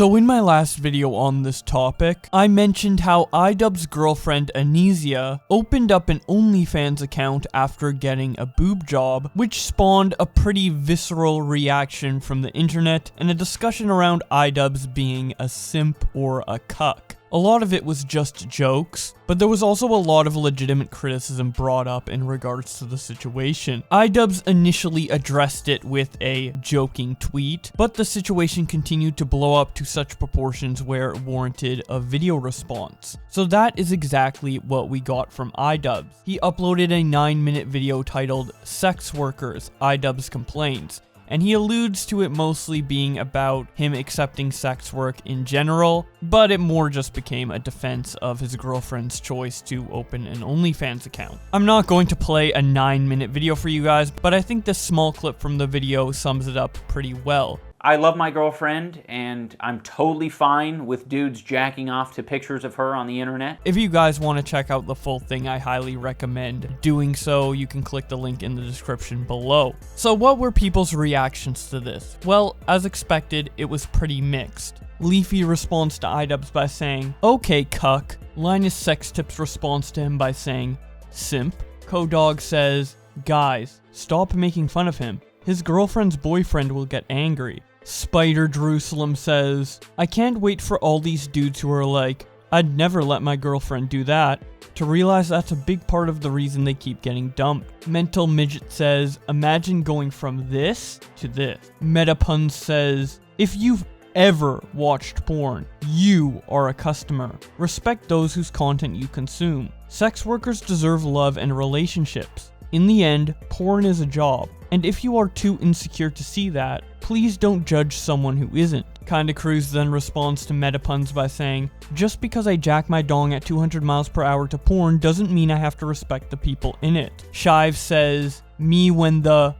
So in my last video on this topic, I mentioned how iDubbbz girlfriend Anisia opened up an OnlyFans account after getting a boob job, which spawned a pretty visceral reaction from the internet and a discussion around iDubbbz being a simp or a cuck. A lot of it was just jokes, but there was also a lot of legitimate criticism brought up in regards to the situation. iDubbbz initially addressed it with a joking tweet, but the situation continued to blow up to such proportions where it warranted a video response. So that is exactly what we got from iDubbbz. He uploaded a 9-minute video titled "Sex Workers, iDubbbz Complains," and he alludes to it mostly being about him accepting sex work in general, but it more just became a defense of his girlfriend's choice to open an OnlyFans account. I'm not going to play a 9-minute video for you guys, but I think this small clip from the video sums it up pretty well. I love my girlfriend, and I'm totally fine with dudes jacking off to pictures of her on the internet. If you guys want to check out the full thing, I highly recommend doing so. You can click the link in the description below. So what were people's reactions to this? Well, as expected, it was pretty mixed. Leafy responds to iDubbbz by saying, "Okay, cuck." Linus Sex Tips responds to him by saying, "Simp." Kodog says, "Guys, stop making fun of him. His girlfriend's boyfriend will get angry." Spider Jerusalem says, "I can't wait for all these dudes who are like, I'd never let my girlfriend do that, to realize that's a big part of the reason they keep getting dumped." Mental Midget says, "Imagine going from this to this." Metapun says, "If you've ever watched porn, you are a customer. Respect those whose content you consume. Sex workers deserve love and relationships. In the end, porn is a job, and if you are too insecure to see that, please don't judge someone who isn't." Kinda Cruise then responds to Metapuns by saying, "Just because I jack my dong at 200 miles per hour to porn doesn't mean I have to respect the people in it." Shive says, "Me when the."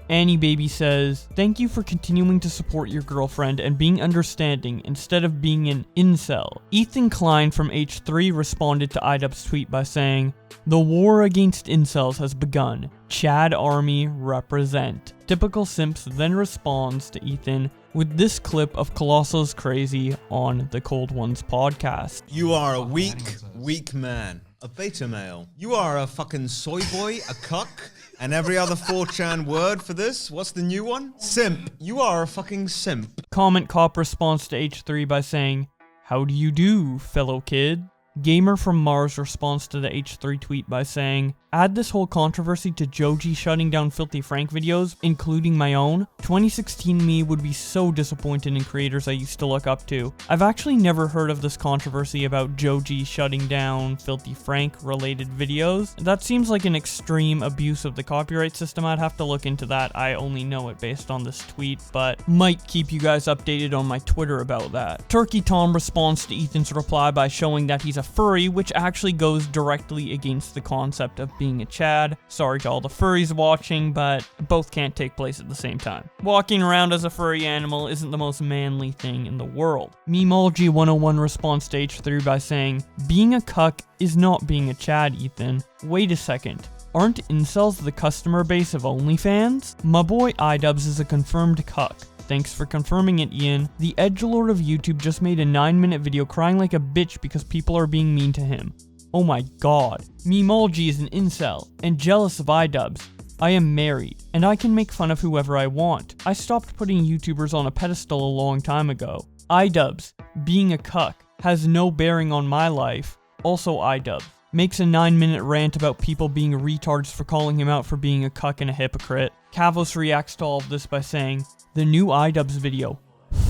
Annie Baby says, "Thank you for continuing to support your girlfriend and being understanding instead of being an incel." Ethan Klein from H3 responded to iDubbbz's tweet by saying, "The war against incels has begun. Chad Army represent." Typical Simps then responds to Ethan with this clip of Colossal's Crazy on the Cold Ones podcast. "You are a weak man. A beta male. You are a fucking soy boy, a cuck, and every other 4chan word for this. What's the new one? Simp. You are a fucking simp." Comment Cop responds to H3 by saying, "How do you do, fellow kid?" Gamer from Mars responds to the H3 tweet by saying, "Add this whole controversy to Joji shutting down Filthy Frank videos, including my own. 2016 me would be so disappointed in creators I used to look up to. I've actually never heard of this controversy about Joji shutting down Filthy Frank related videos. That seems like an extreme abuse of the copyright system. I'd have to look into that. I only know it based on this tweet, but might keep you guys updated on my Twitter about that." Turkey Tom responds to Ethan's reply by showing that he's a furry, which actually goes directly against the concept of being a Chad. Sorry to all the furries watching, but both can't take place at the same time. Walking around as a furry animal isn't the most manly thing in the world. Memology101 responds to H3 by saying, "Being a cuck is not being a Chad, Ethan. Wait a second. Aren't incels the customer base of OnlyFans? My boy iDubbbz is a confirmed cuck. Thanks for confirming it, Ian. The edgelord of YouTube just made a 9-minute video crying like a bitch because people are being mean to him. Oh my god. Memology is an incel, and jealous of iDubbbz. I am married, and I can make fun of whoever I want. I stopped putting YouTubers on a pedestal a long time ago. iDubbbz, being a cuck, has no bearing on my life. Also iDubbbz. Makes a 9-minute rant about people being retards for calling him out for being a cuck and a hypocrite. Kavos reacts to all of this by saying, the new iDubbbz video.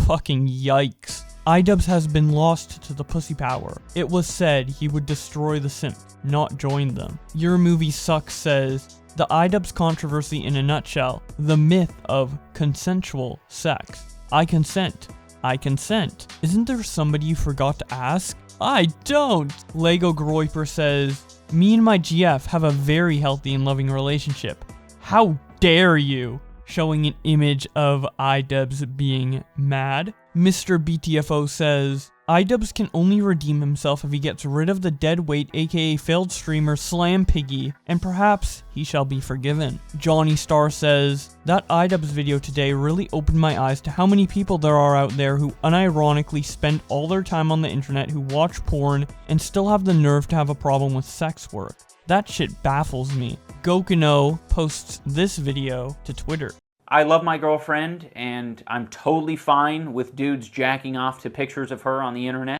Fucking yikes. iDubbbz has been lost to the pussy power. It was said he would destroy the simp, not join them. Your movie sucks says, the iDubbbz controversy in a nutshell. The myth of consensual sex. I consent. I consent. Isn't there somebody you forgot to ask? I don't. Lego Groiper says, me and my GF have a very healthy and loving relationship. How dare you? Showing an image of iDubbbz being mad. Mr. BTFO says, iDubbbz can only redeem himself if he gets rid of the dead weight aka failed streamer Slam Piggy, and perhaps he shall be forgiven. Johnny Star says, that iDubbbz video today really opened my eyes to how many people there are out there who unironically spend all their time on the internet, who watch porn, and still have the nerve to have a problem with sex work. That shit baffles me. Gokuno posts this video to Twitter. I love my girlfriend, and I'm totally fine with dudes jacking off to pictures of her on the internet.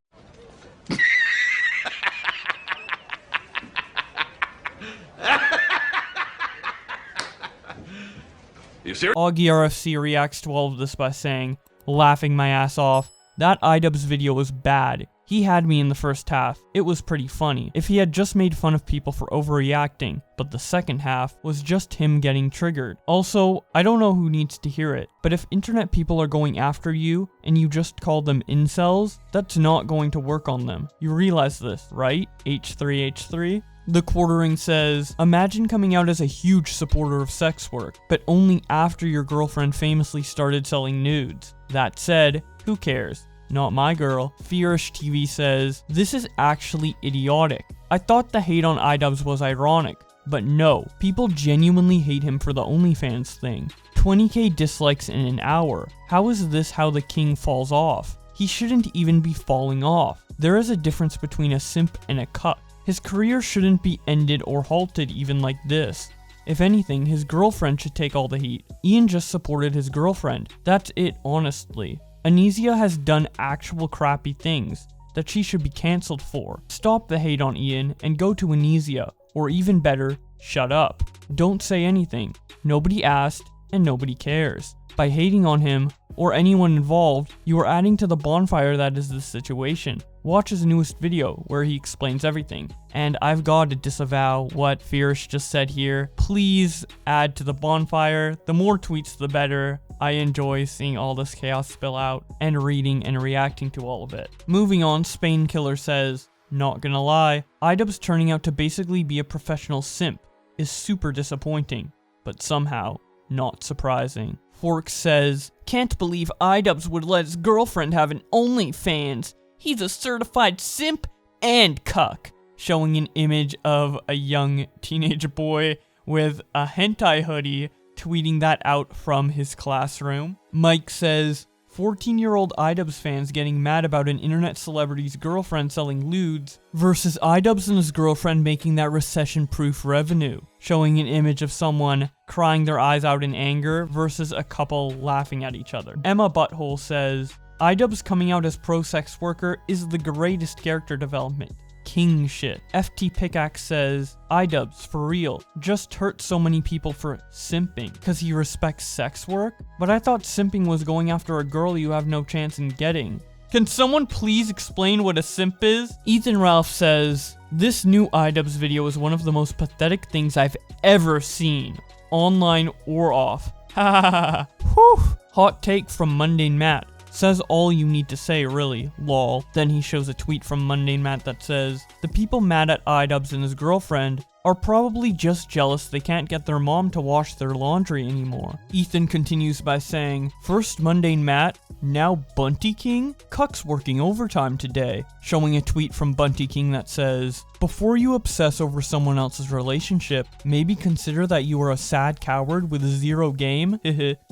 You serious? Augie RFC reacts to all of this by saying, laughing my ass off, that iDubbbz video was bad. He had me in the first half. It was pretty funny if he had just made fun of people for overreacting, but the second half was just him getting triggered. Also, I don't know who needs to hear it, but if internet people are going after you and you just call them incels, that's not going to work on them. You realize this, right? H3H3? The Quartering says, imagine coming out as a huge supporter of sex work, but only after your girlfriend famously started selling nudes. That said, who cares? Not my girl. Fearish TV says, this is actually idiotic. I thought the hate on iDubbbz was ironic, but no, people genuinely hate him for the OnlyFans thing. 20k dislikes in an hour. How is this how the king falls off? He shouldn't even be falling off. There is a difference between a simp and a cuck. His career shouldn't be ended or halted even like this. If anything, his girlfriend should take all the heat. Ian just supported his girlfriend. That's it, honestly. Anesia has done actual crappy things that she should be cancelled for. Stop the hate on Ian and go to Anesia, or even better, shut up. Don't say anything. Nobody asked and nobody cares. By hating on him, or anyone involved, you are adding to the bonfire that is the situation. Watch his newest video where he explains everything. And I've got to disavow what Fearish just said here. Please add to the bonfire. The more tweets the better. I enjoy seeing all this chaos spill out and reading and reacting to all of it. Moving on, Spain Killer says, not gonna lie, iDubbbz turning out to basically be a professional simp is super disappointing, but somehow not surprising. Fork says, can't believe iDubbbz would let his girlfriend have an OnlyFans. He's a certified simp and cuck. Showing an image of a young teenage boy with a hentai hoodie, tweeting that out from his classroom. Mike says, 14-year-old iDubbbz fans getting mad about an internet celebrity's girlfriend selling lewds versus iDubbbz and his girlfriend making that recession-proof revenue. Showing an image of someone crying their eyes out in anger versus a couple laughing at each other. Emma Butthole says, iDubbbz coming out as pro-sex worker is the greatest character development. King shit. FT Pickaxe says, iDubbbz, for real, just hurt so many people for simping because he respects sex work? But I thought simping was going after a girl you have no chance in getting. Can someone please explain what a simp is? Ethan Ralph says, this new iDubbbz video is one of the most pathetic things I've ever seen, online or off. Ha ha ha ha. Whew. Hot take from Mundane Matt. Says all you need to say, really, lol. Then he shows a tweet from Mundane Matt that says, the people mad at iDubbbz and his girlfriend are probably just jealous they can't get their mom to wash their laundry anymore. Ethan continues by saying, first Mundane Matt, now Bunty King? Cuck's working overtime today. Showing a tweet from Bunty King that says, before you obsess over someone else's relationship, maybe consider that you are a sad coward with zero game.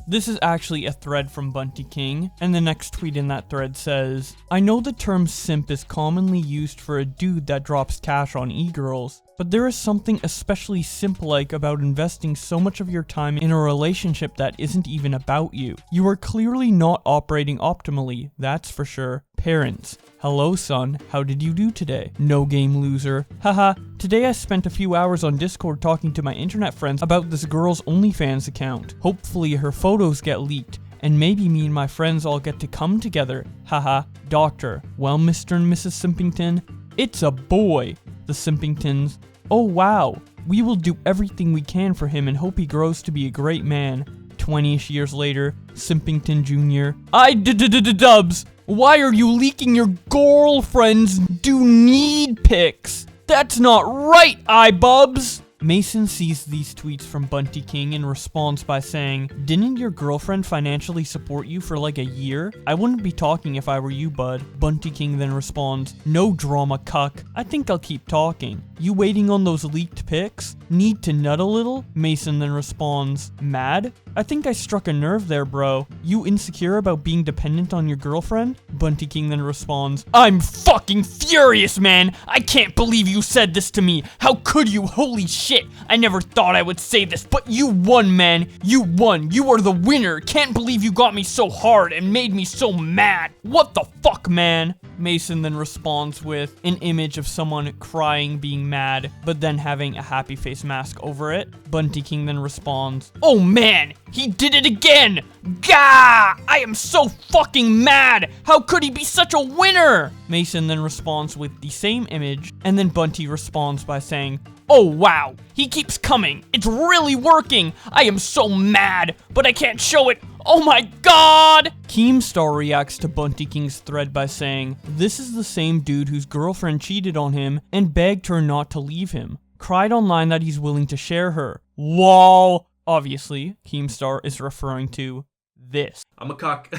This is actually a thread from Bunty King, and the next tweet in that thread says, I know the term simp is commonly used for a dude that drops cash on e-girls, but there is something especially simp-like about investing so much of your time in a relationship that isn't even about you. You are clearly not operating optimally, that's for sure. Parents. Hello son, how did you do today? No game loser. Haha, today I spent a few hours on Discord talking to my internet friends about this girl's OnlyFans account. Hopefully her photos get leaked, and maybe me and my friends all get to come together. Haha, doctor. Well, Mr. and Mrs. Simpington, it's a boy. The Simpingtons. Oh wow, we will do everything we can for him and hope he grows to be a great man. 20-ish years later, Simpington Jr. iDubbbz, why are you leaking your girlfriend's do need pics? That's not right, iBubbbz! Mason sees these tweets from Bunty King and responds by saying, "Didn't your girlfriend financially support you for like a year? I wouldn't be talking if I were you, bud." Bunty King then responds, "No drama, cuck. I think I'll keep talking. You waiting on those leaked pics? Need to nut a little?" Mason then responds, "Mad? I think I struck a nerve there, bro. You insecure about being dependent on your girlfriend?" Bunty King then responds, "I'm fucking furious, man. I can't believe you said this to me. How could you? Holy shit. I never thought I would say this, but you won, man. You won. You are the winner. Can't believe you got me so hard and made me so mad. What the fuck, man?" Mason then responds with an image of someone crying, being mad, but then having a happy face mask over it. Bunty King then responds, "Oh man, he did it again! Gah! I am so fucking mad! How could he be such a winner?" Mason then responds with the same image, and then Bunty responds by saying, "Oh wow, he keeps coming. It's really working. I am so mad, but I can't show it. Oh my god!" Keemstar reacts to Bunty King's thread by saying, "This is the same dude whose girlfriend cheated on him and begged her not to leave him. Cried online that he's willing to share her. Lol." Obviously, Keemstar is referring to this. I'm a cuck.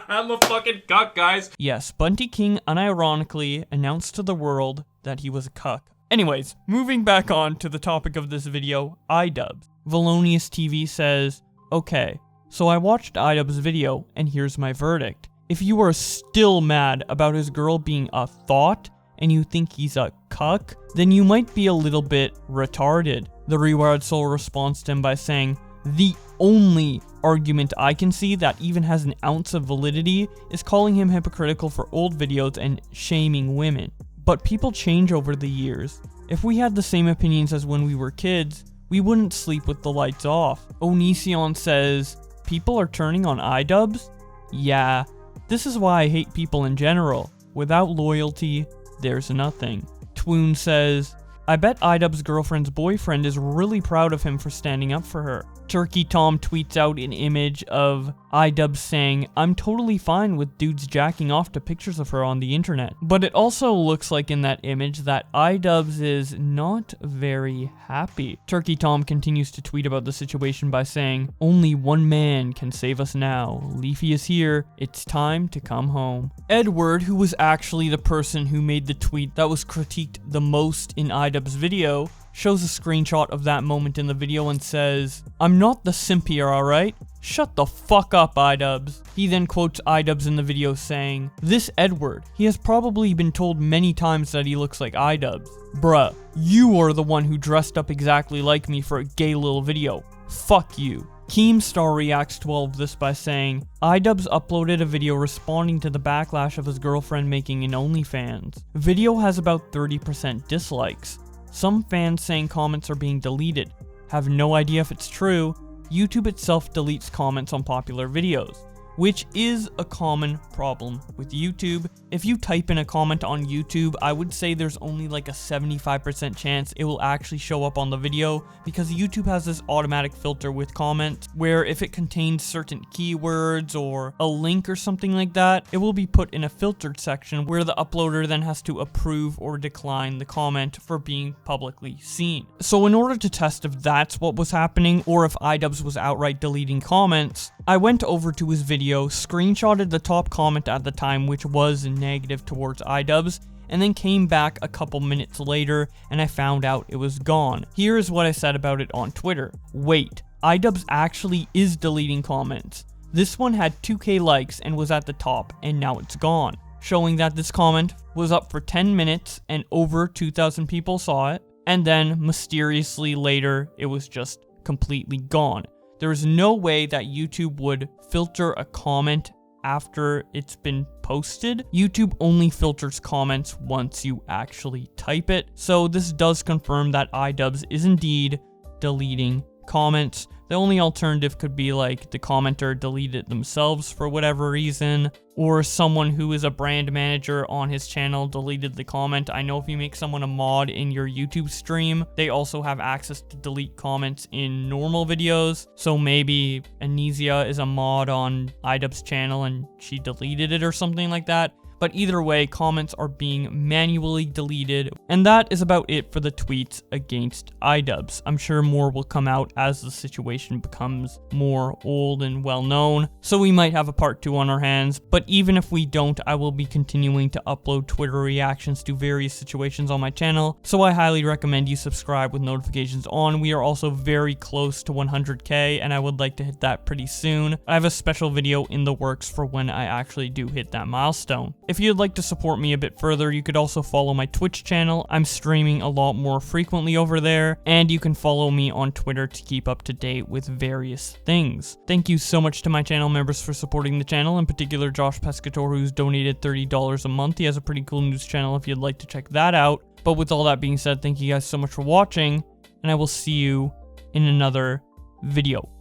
I'm a fucking cuck, guys. Yes, Bunty King unironically announced to the world that he was a cuck. Anyways, moving back on to the topic of this video, iDubbbz. Valonius TV says, "Okay, so I watched iDubbbz video, and here's my verdict. If you are still mad about his girl being a thought, and you think he's a cuck, then you might be a little bit retarded." The Rewired Soul responds to him by saying, "The only argument I can see that even has an ounce of validity is calling him hypocritical for old videos and shaming women. But people change over the years. If we had the same opinions as when we were kids, we wouldn't sleep with the lights off." Onision says, "People are turning on iDubbbz? Yeah, this is why I hate people in general. Without loyalty, there's nothing." Twoon says, "I bet iDubbbz's girlfriend's boyfriend is really proud of him for standing up for her." Turkey Tom tweets out an image of iDubbbz saying, "I'm totally fine with dudes jacking off to pictures of her on the internet." But it also looks like in that image that iDubbbz is not very happy. Turkey Tom continues to tweet about the situation by saying, "Only one man can save us now. Leafy is here. It's time to come home." Edward, who was actually the person who made the tweet that was critiqued the most in iDubbbz's video, shows a screenshot of that moment in the video and says, "I'm not the simp here, alright? Shut the fuck up, iDubbbz." He then quotes iDubbbz in the video saying, "This Edward, he has probably been told many times that he looks like iDubbbz. Bruh, you are the one who dressed up exactly like me for a gay little video. Fuck you." Keemstar reacts to all of this by saying, iDubbbz uploaded a video responding to the backlash of his girlfriend making an OnlyFans. Video has about 30% dislikes. Some fans saying comments are being deleted. Have no idea if it's true. YouTube itself deletes comments on popular videos, which is a common problem with YouTube. If you type in a comment on YouTube, I would say there's only like a 75% chance it will actually show up on the video, because YouTube has this automatic filter with comments where if it contains certain keywords or a link or something like that, it will be put in a filtered section where the uploader then has to approve or decline the comment for being publicly seen. So in order to test if that's what was happening or if iDubbbz was outright deleting comments, I went over to his video, screenshotted the top comment at the time, which was negative towards iDubbbz, and then came back a couple minutes later and I found out it was gone. Here is what I said about it on Twitter. Wait, iDubbbz actually is deleting comments. This one had 2k likes and was at the top, and now it's gone, showing that this comment was up for 10 minutes and over 2,000 people saw it, and then mysteriously later it was just completely gone. There is no way that YouTube would filter a comment after it's been posted. YouTube only filters comments once you actually type it. So this does confirm that iDubbbz is indeed deleting comments. The only alternative could be like the commenter deleted it themselves for whatever reason, or someone who is a brand manager on his channel deleted the comment. I know if you make someone a mod in your YouTube stream, they also have access to delete comments in normal videos. So maybe Anesia is a mod on iDubbbz's channel and she deleted it or something like that. but either way, comments are being manually deleted. And that is about it for the tweets against iDubbbz. I'm sure more will come out as the situation becomes more old and well known, so we might have a part 2 on our hands, but even if we don't, I will be continuing to upload Twitter reactions to various situations on my channel, so I highly recommend you subscribe with notifications on. We are also very close to 100k, and I would like to hit that pretty soon. I have a special video in the works for when I actually do hit that milestone. If you'd like to support me a bit further, you could also follow my Twitch channel. I'm streaming a lot more frequently over there, and you can follow me on Twitter to keep up to date with various things. Thank you so much to my channel members for supporting the channel, in particular Josh Pescator, who's donated $30 a month. He has a pretty cool news channel if you'd like to check that out. But with all that being said, thank you guys so much for watching, and I will see you in another video.